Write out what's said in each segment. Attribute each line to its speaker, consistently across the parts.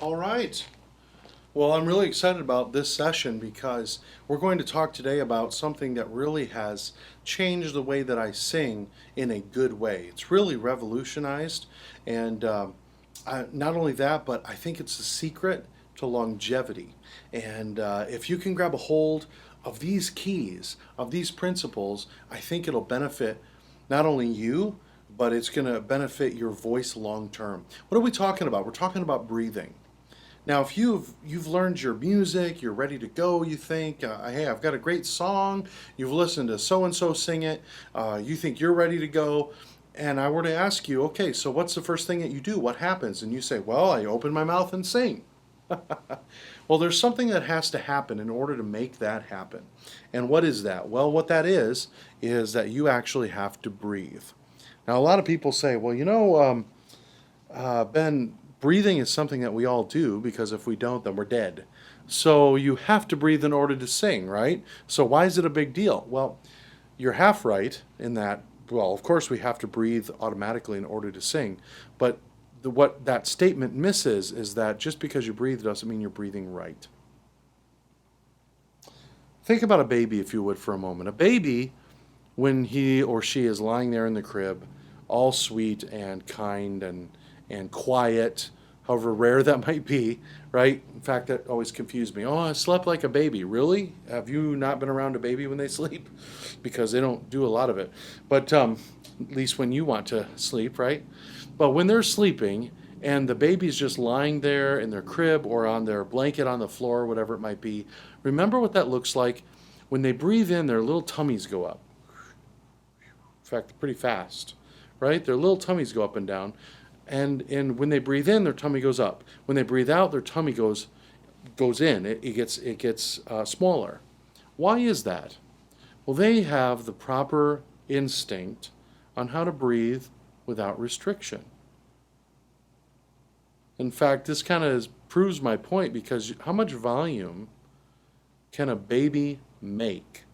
Speaker 1: All right. Well, I'm really excited about this session because we're going to talk today about something that really has changed the way that I sing in a good way. It's really revolutionized, and not only that, but I think it's the secret to longevity. And if you can grab a hold of these keys, of these principles, I think it'll benefit not only you, but it's going to benefit your voice long term. What are we talking about? We're talking about breathing. Now, if you've learned your music, you're ready to go. You think, hey, I've got a great song. You've listened to so and so sing it. You think you're ready to go. And I were to ask you, okay, so what's the first thing that you do? What happens? And you say, well, I open my mouth and sing. Well, there's something that has to happen in order to make that happen. And what is that? Well, what that is that you actually have to breathe. Now, a lot of people say, well, Ben, breathing is something that we all do because if we don't, then we're dead. So you have to breathe in order to sing, right? So why is it a big deal? Well, you're half right in that, well, of course we have to breathe automatically in order to sing, but what that statement misses is that just because you breathe doesn't mean you're breathing right. Think about a baby, if you would, for a moment. A baby, when he or she is lying there in the crib, all sweet and kind and quiet, however rare that might be, right? In fact, that always confused me. Oh, I slept like a baby. Really? Have you not been around a baby when they sleep? Because they don't do a lot of it. But at least when you want to sleep, right? But when they're sleeping and the baby's just lying there in their crib or on their blanket on the floor, whatever it might be, remember what that looks like? When they breathe in, their little tummies go up. In fact, pretty fast, right? Their little tummies go up and down. And when they breathe in, their tummy goes up. When they breathe out, their tummy goes in. It gets smaller. Why is that? Well, they have the proper instinct on how to breathe without restriction. In fact, this kind of proves my point because how much volume can a baby make?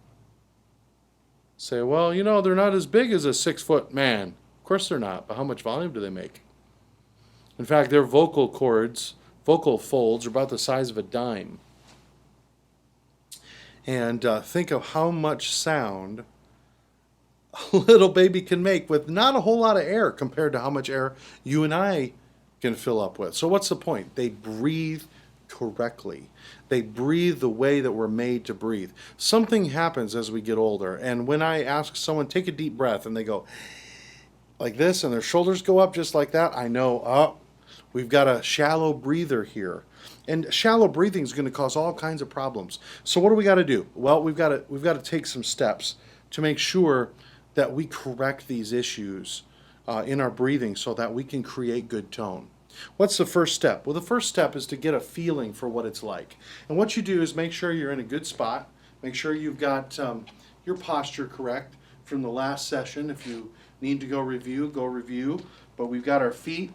Speaker 1: Say, well, they're not as big as a 6 foot man. Of course they're not, but how much volume do they make? In fact, their vocal cords, vocal folds, are about the size of a dime. And think of how much sound a little baby can make with not a whole lot of air compared to how much air you and I can fill up with. So what's the point? They breathe correctly. They breathe the way that we're made to breathe. Something happens as we get older. And when I ask someone, take a deep breath, and they go like this, and their shoulders go up just like that, I know, we've got a shallow breather here. And shallow breathing is going to cause all kinds of problems. So what do we got to do? Well, we've got to take some steps to make sure that we correct these issues in our breathing so that we can create good tone. What's the first step? Well, the first step is to get a feeling for what it's like. And what you do is make sure you're in a good spot. Make sure you've got your posture correct from the last session. If you need to go review. But we've got our feet.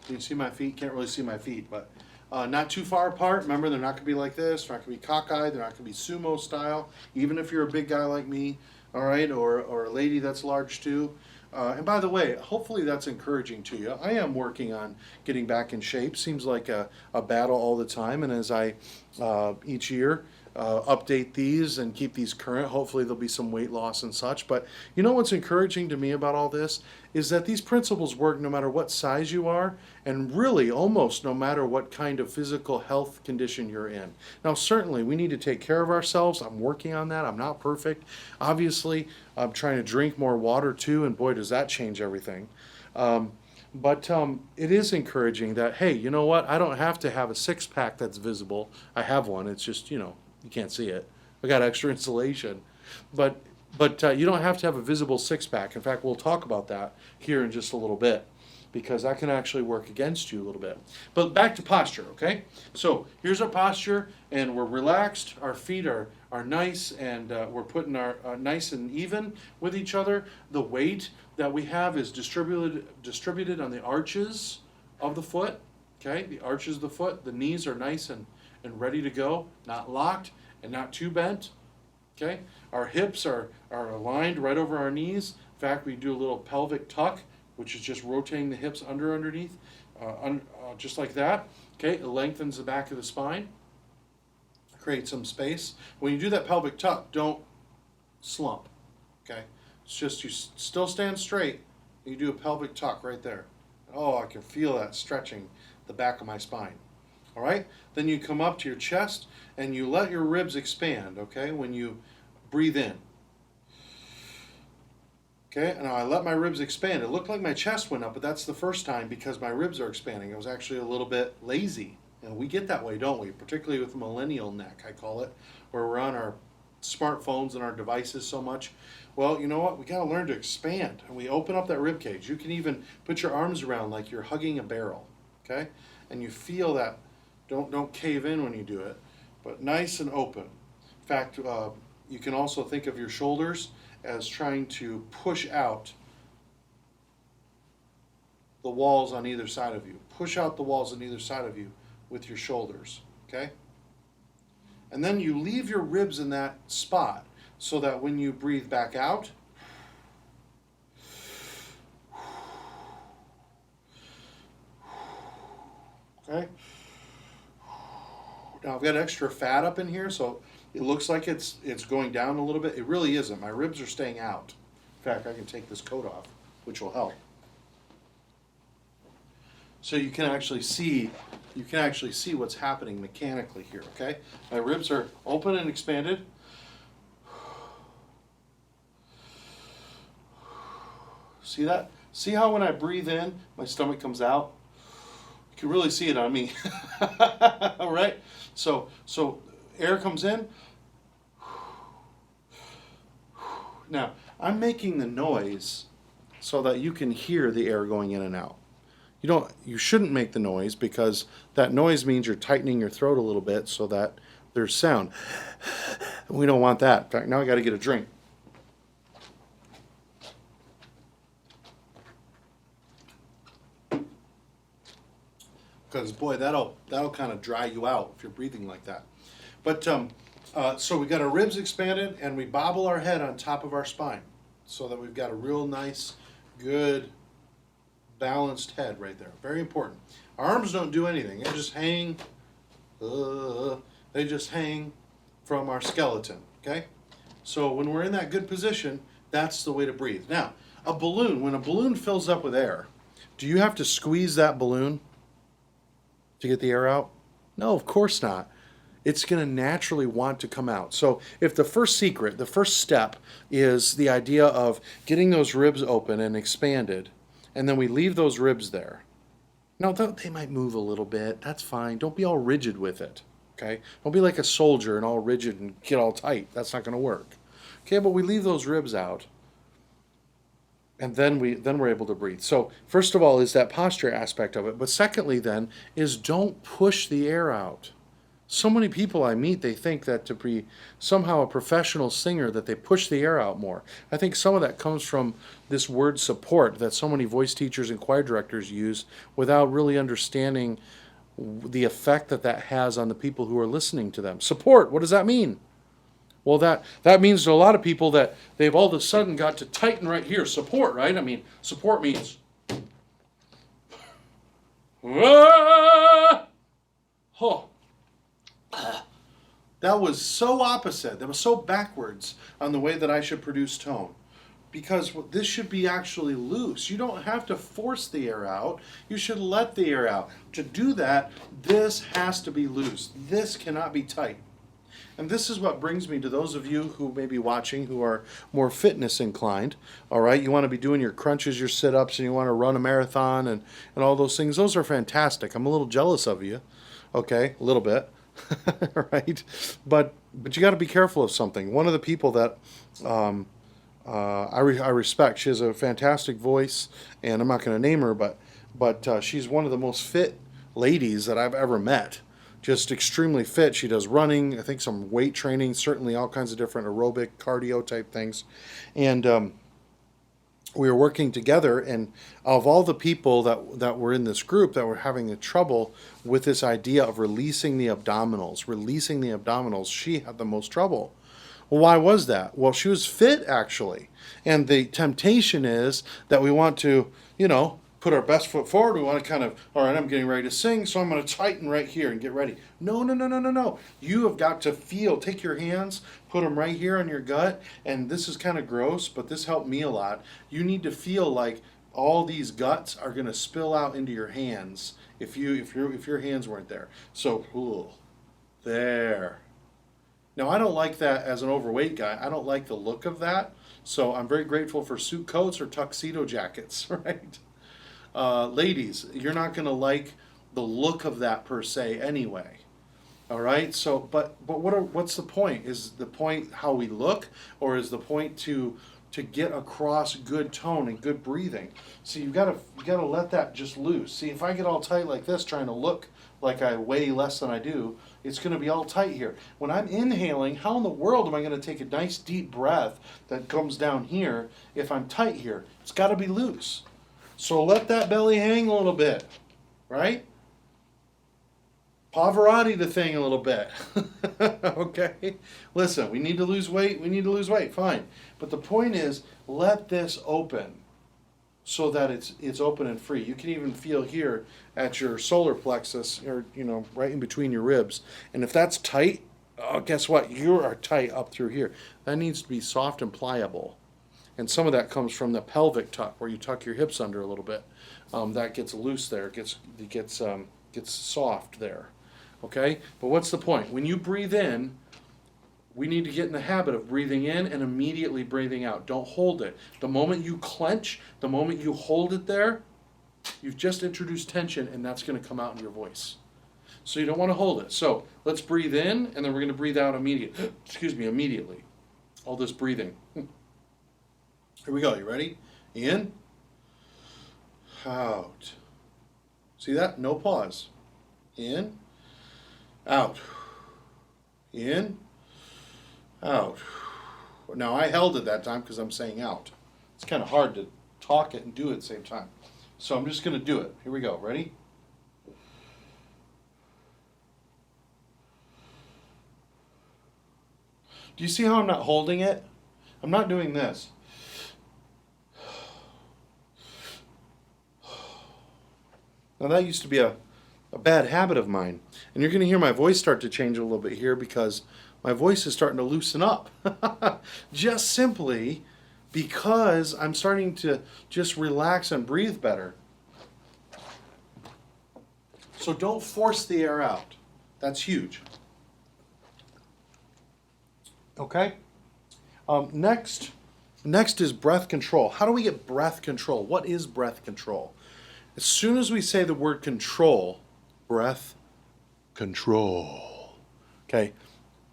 Speaker 1: Can you see my feet? Can't really see my feet, but not too far apart. Remember, they're not going to be like this. They're not going to be cockeyed. They're not going to be sumo style, even if you're a big guy like me, all right, or a lady that's large too. And by the way, hopefully that's encouraging to you. I am working on getting back in shape. Seems like a battle all the time. And as I each year update these and keep these current, hopefully there'll be some weight loss and such. But what's encouraging to me about all this is that these principles work no matter what size you are, and really almost no matter what kind of physical health condition you're in. Now, certainly we need to take care of ourselves. I'm working on that. I'm not perfect. Obviously, I'm trying to drink more water too, and boy, does that change everything. But it is encouraging that, hey, you know what? I don't have to have a six-pack that's visible. I have one. It's just, you can't see it. I got extra insulation. But you don't have to have a visible six-pack. In fact, we'll talk about that here in just a little bit because that can actually work against you a little bit. But back to posture, okay? So here's our posture, and we're relaxed. Our feet are nice, and we're putting our nice and even with each other. The weight that we have is distributed on the arches of the foot, okay? The arches of the foot. The knees are nice and ready to go, not locked and not too bent, okay? Our hips are aligned right over our knees. In fact, we do a little pelvic tuck, which is just rotating the hips underneath, just like that. Okay, it lengthens the back of the spine, creates some space. When you do that pelvic tuck, don't slump. Okay, it's just you still stand straight. You do a pelvic tuck right there. Oh, I can feel that stretching the back of my spine. All right, then you come up to your chest and you let your ribs expand. Okay, when you breathe in. Okay, and now I let my ribs expand. It looked like my chest went up, but that's the first time because my ribs are expanding. I was actually a little bit lazy. And we get that way, don't we? Particularly with millennial neck, I call it, where we're on our smartphones and our devices so much. Well, you know what? We got to learn to expand. And we open up that rib cage. You can even put your arms around like you're hugging a barrel. Okay? And you feel that. Don't cave in when you do it, but nice and open. In fact, you can also think of your shoulders as trying to push out the walls on either side of you. Push out the walls on either side of you with your shoulders, okay? And then you leave your ribs in that spot so that when you breathe back out, okay? Now I've got extra fat up in here, so it looks like it's going down a little bit. It really isn't. My ribs are staying out. In fact, I can take this coat off, which will help. So you can actually see what's happening mechanically here, okay? My ribs are open and expanded. See that? See how when I breathe in, my stomach comes out? You can really see it on me. All right? So air comes in. Now, I'm making the noise so that you can hear the air going in and out. You shouldn't make the noise because that noise means you're tightening your throat a little bit so that there's sound. We don't want that. In fact, now I got to get a drink. Because boy, that'll kind of dry you out if you're breathing like that. But so we got our ribs expanded and we bobble our head on top of our spine so that we've got a real nice, good, balanced head right there. Very important. Our arms don't do anything. They just hang. They just hang from our skeleton. Okay. So when we're in that good position, that's the way to breathe. Now, a balloon. When a balloon fills up with air, do you have to squeeze that balloon to get the air out? No, of course not. It's going to naturally want to come out. So if the first step is the idea of getting those ribs open and expanded, and then we leave those ribs there. Now, they might move a little bit. That's fine. Don't be all rigid with it, okay? Don't be like a soldier and all rigid and get all tight. That's not going to work. Okay, but we leave those ribs out, and then we're able to breathe. So first of all is that posture aspect of it. But secondly then is don't push the air out. So many people I meet, they think that to be somehow a professional singer, that they push the air out more. I think some of that comes from this word support that so many voice teachers and choir directors use without really understanding the effect that has on the people who are listening to them. Support, what does that mean? Well, that means to a lot of people that they've all of a sudden got to tighten right here. Support, right? I mean, support means... Oh. That was so opposite. That was so backwards on the way that I should produce tone. Because this should be actually loose. You don't have to force the air out. You should let the air out. To do that, this has to be loose. This cannot be tight. And this is what brings me to those of you who may be watching who are more fitness inclined. All right, you want to be doing your crunches, your sit-ups, and you want to run a marathon and all those things. Those are fantastic. I'm a little jealous of you. Okay, a little bit. Right? But you got to be careful of something. One of the people that I respect, she has a fantastic voice, and I'm not going to name her, but she's one of the most fit ladies that I've ever met. Just extremely fit. She does running, I think some weight training, certainly all kinds of different aerobic, cardio type things. And we were working together, and of all the people that were in this group that were having the trouble with this idea of releasing the abdominals, she had the most trouble. Well, why was that? Well, she was fit, actually. And the temptation is that we want to, put our best foot forward. We want to kind of, all right, I'm getting ready to sing, so I'm going to tighten right here and get ready. No, no, no, no, no, no. You have got to feel, take your hands, put them right here on your gut, and this is kind of gross, but this helped me a lot. You need to feel like all these guts are going to spill out into your hands if your hands weren't there. So, there. Now, I don't like that as an overweight guy. I don't like the look of that. So I'm very grateful for suit coats or tuxedo jackets, right? Ladies, you're not going to like the look of that per se anyway. All right. So, but what's the point? Is the point how we look, or is the point to get across good tone and good breathing? So you gotta let that just loose. See, if I get all tight like this, trying to look like I weigh less than I do, it's going to be all tight here. When I'm inhaling, how in the world am I going to take a nice deep breath that comes down here if I'm tight here? It's got to be loose. So let that belly hang a little bit, right? Pavarotti the thing a little bit. Okay? Listen, we need to lose weight. We need to lose weight. Fine. But the point is, let this open so that it's open and free. You can even feel here at your solar plexus, or right in between your ribs. And if that's tight, guess what? You are tight up through here. That needs to be soft and pliable. And some of that comes from the pelvic tuck, where you tuck your hips under a little bit. That gets loose there. It gets soft there. Okay? But what's the point? When you breathe in, we need to get in the habit of breathing in and immediately breathing out. Don't hold it. The moment you clench, the moment you hold it there, you've just introduced tension, and that's going to come out in your voice. So you don't want to hold it. So let's breathe in, and then we're going to breathe out immediately. All this breathing. Here we go. You ready? In. Out. See that? No pause. In. Out. In. Out. Now I held it that time because I'm saying out. It's kind of hard to talk it and do it at the same time. So I'm just going to do it. Here we go. Ready? Do you see how I'm not holding it? I'm not doing this. Now that used to be a bad habit of mine. And you're going to hear my voice start to change a little bit here because my voice is starting to loosen up. Just simply because I'm starting to just relax and breathe better. So don't force the air out. That's huge. Okay? Next is breath control. How do we get breath control? What is breath control? As soon as we say the word control, breath control. Okay?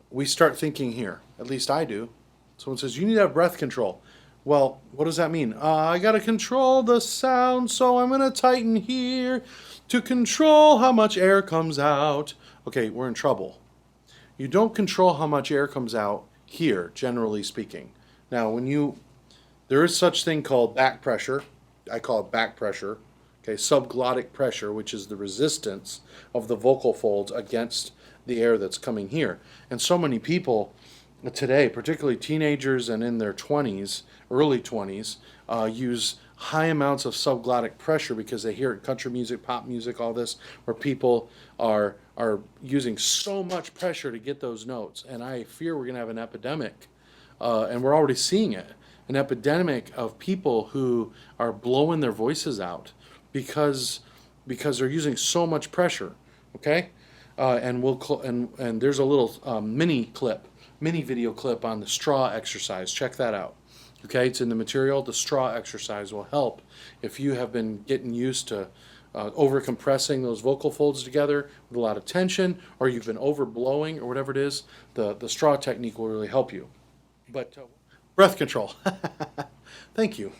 Speaker 1: We start thinking here. At least I do. Someone says, you need to have breath control. Well, what does that mean? I got to control the sound, so I'm going to tighten here to control how much air comes out. Okay, we're in trouble. You don't control how much air comes out here, generally speaking. Now, there is such thing called back pressure. I call it back pressure. Okay, subglottic pressure, which is the resistance of the vocal folds against the air that's coming here. And so many people today, particularly teenagers and in their 20s, early 20s, use high amounts of subglottic pressure because they hear it in country music, pop music, all this, where people are using so much pressure to get those notes. And I fear we're going to have an epidemic, and we're already seeing it, an epidemic of people who are blowing their voices out because they're using so much pressure. Okay? And there's a little mini video clip on the straw exercise. Check that out. Okay, it's in the material. The straw exercise will help if you have been getting used to over compressing those vocal folds together with a lot of tension, or you've been over blowing, or whatever it is. The straw technique will really help you. But breath control. Thank you.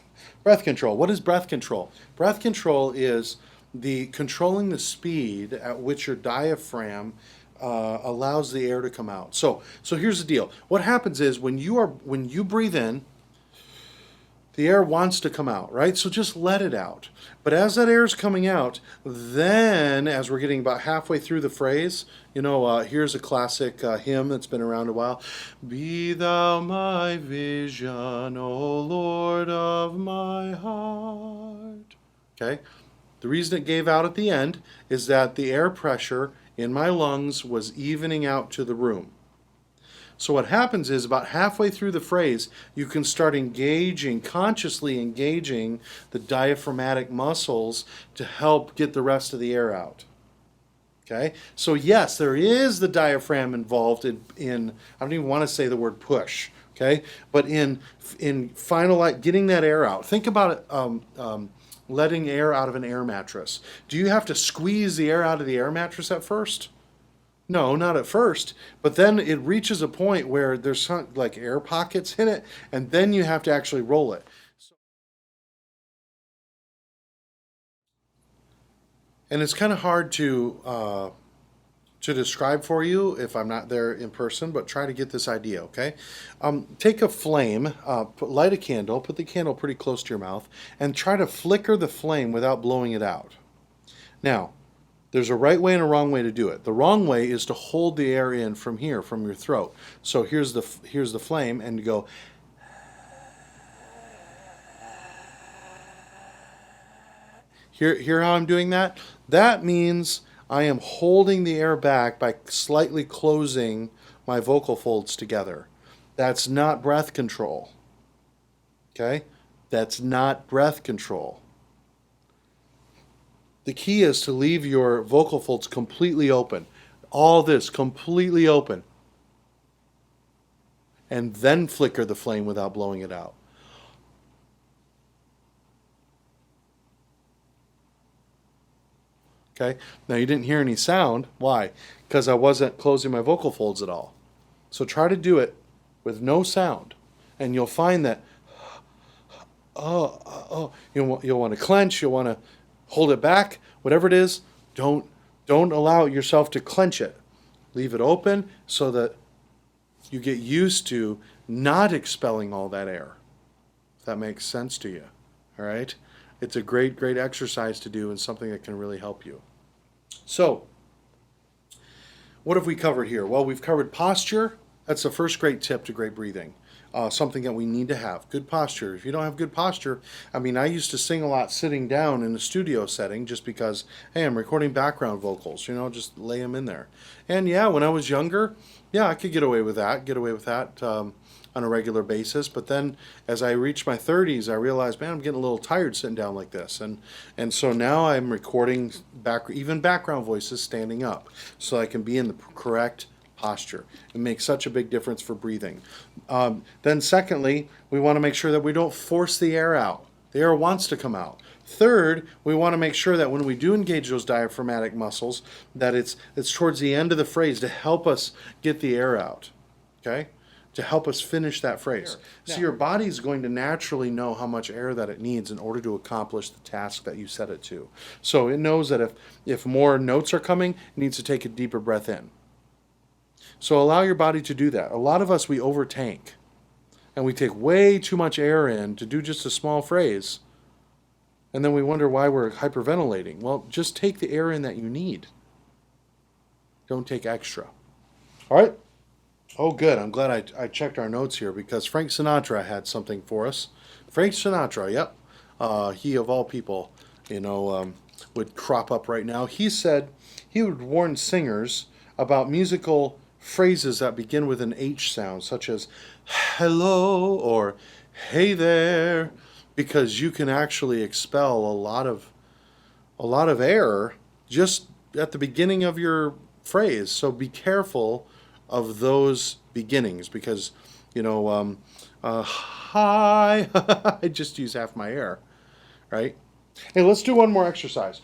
Speaker 1: Breath control. What is breath control? Breath control is the controlling the speed at which your diaphragm allows the air to come out. So here's the deal. What happens is when you breathe in, the air wants to come out, right? So just let it out. But as that air is coming out, then as we're getting about halfway through the phrase, here's a classic hymn that's been around a while. Be thou my vision, O Lord of my heart. Okay? The reason it gave out at the end is that the air pressure in my lungs was evening out to the room. So what happens is about halfway through the phrase, you can start engaging, consciously engaging the diaphragmatic muscles to help get the rest of the air out. Okay? So yes, there is the diaphragm involved in I don't even want to say the word push. Okay? But in getting that air out. Think about it. Letting air out of an air mattress. Do you have to squeeze the air out of the air mattress at first? No, not at first. But then it reaches a point where there's some, like air pockets in it, and then you have to actually roll it. And it's kind of hard to describe for you if I'm not there in person, but try to get this idea, okay? Take a flame, light a candle, put the candle pretty close to your mouth, and try to flicker the flame without blowing it out. Now, there's a right way and a wrong way to do it. The wrong way is to hold the air in from here, from your throat. So here's the flame, and you go. Hear how I'm doing that? That means I am holding the air back by slightly closing my vocal folds together. That's not breath control. Okay? That's not breath control. The key is to leave your vocal folds completely open. All this completely open. And then flicker the flame without blowing it out. Okay? Now you didn't hear any sound. Why? Because I wasn't closing my vocal folds at all. So try to do it with no sound. And you'll find that you'll want to clench, you'll want to hold it back, whatever it is, don't allow yourself to clench it. Leave it open so that you get used to not expelling all that air. If that makes sense to you. All right? It's a great exercise to do and something that can really help you. So, what have we covered here? Well, we've covered posture. That's the first great tip to great breathing. Something that we need to have. Good posture. If you don't have good posture, I mean, I used to sing a lot sitting down in a studio setting just because, hey, I'm recording background vocals, just lay them in there. And yeah, when I was younger, yeah, I could get away with that on a regular basis. But then as I reached my 30s, I realized, man, I'm getting a little tired sitting down like this. And so now I'm recording even background voices standing up so I can be in the correct posture. It makes such a big difference for breathing. Then secondly, we want to make sure that we don't force the air out. The air wants to come out. Third, we want to make sure that when we do engage those diaphragmatic muscles, that it's towards the end of the phrase to help us get the air out. Okay? To help us finish that phrase. So your body's going to naturally know how much air that it needs in order to accomplish the task that you set it to. So it knows that if more notes are coming, it needs to take a deeper breath in. So allow your body to do that. A lot of us, we overtank. And we take way too much air in to do just a small phrase. And then we wonder why we're hyperventilating. Well, just take the air in that you need. Don't take extra. All right? Oh, good. I'm glad I checked our notes here because Frank Sinatra had something for us. Frank Sinatra, yep. He, of all people, would crop up right now. He said he would warn singers about musical phrases that begin with an H sound, such as hello or hey there, because you can actually expel a lot of air just at the beginning of your phrase. So be careful of those beginnings because, hi, I just use half my air, right? Hey, let's do one more exercise.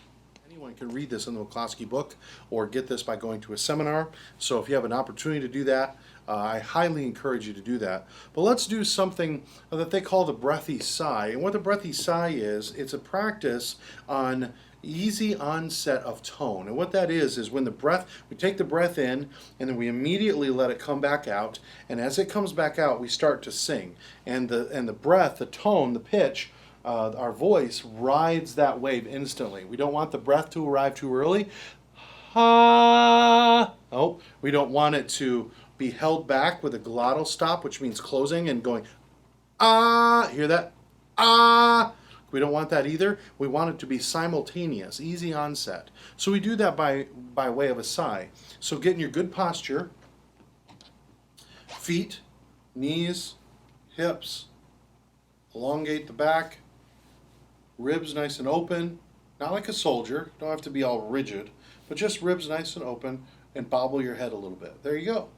Speaker 1: Anyone can read this in the McCloskey book or get this by going to a seminar. So if you have an opportunity to do that, I highly encourage you to do that. But let's do something that they call the Breathy Sigh. And what the Breathy Sigh is, it's a practice on easy onset of tone. And what that is when we take the breath in and then we immediately let it come back out. And as it comes back out, we start to sing. And the breath, the tone, the pitch, our voice rides that wave instantly. We don't want the breath to arrive too early. Oh, we don't want it to be held back with a glottal stop, which means closing and going, ah, hear that? Ah. We don't want that either. We want it to be simultaneous, easy onset. So we do that by way of a sigh. So get in your good posture, feet, knees, hips, elongate the back, ribs nice and open, not like a soldier, don't have to be all rigid, but just ribs nice and open, and bobble your head a little bit. There you go.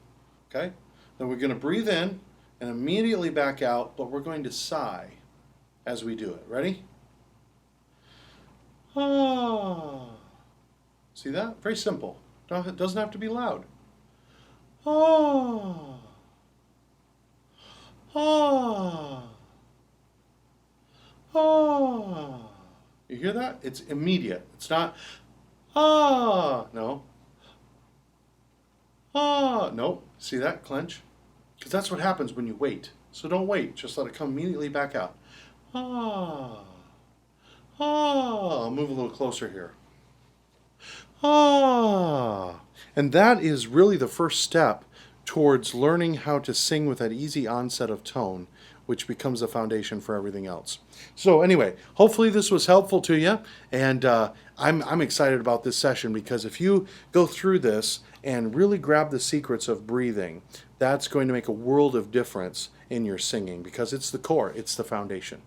Speaker 1: Okay? Then we're going to breathe in and immediately back out, but we're going to sigh as we do it. Ready? Ah. See that? Very simple. It doesn't have to be loud. Ah. Ah. Ah. You hear that? It's immediate. It's not ah. No. Ah. No. See that? Clench. Because that's what happens when you wait. So don't wait. Just let it come immediately back out. Ah. Ah. I'll move a little closer here. Ah. And that is really the first step towards learning how to sing with that easy onset of tone, which becomes the foundation for everything else. So anyway, hopefully this was helpful to you, and I'm excited about this session, because if you go through this and really grab the secrets of breathing, that's going to make a world of difference in your singing, because it's the core, it's the foundation.